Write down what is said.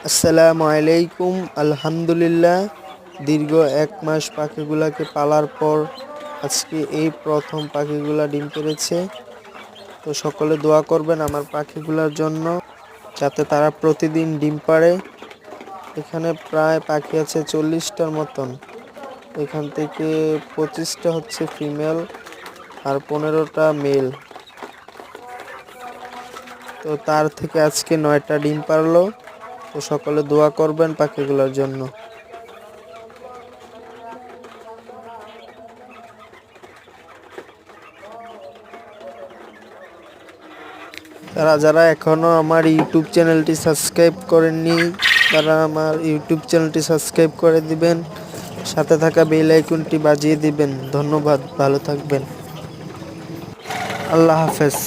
আসসালামু আলাইকুম। আলহামদুলিল্লাহ, দীর্ঘ 1 মাস পাখিগুলাকে পালার পর আজকে এই প্রথম পাখিগুলা ডিম পেড়েছে। তো সকলে দোয়া করবেন আমার পাখিগুলার জন্য, যাতে তারা প্রতিদিন ডিম পাড়ে। এখানে প্রায় পাখি আছে 40টার মতন। এখান থেকে 25টা হচ্ছে ফিমেল আর 15টা মেল। তো তার থেকে আজকে 9টা ডিম পারলো। তো সকলে দোয়া করবেন পাখিগুলোর জন্য। যারা এখনো আমার ইউটিউব চ্যানেলটি সাবস্ক্রাইব করেননি, তারা আমার ইউটিউব চ্যানেলটি সাবস্ক্রাইব করে দিবেন, সাথে থাকা বেল আইকনটি বাজিয়ে দিবেন। ধন্যবাদ, ভালো থাকবেন। আল্লাহ হাফেজ।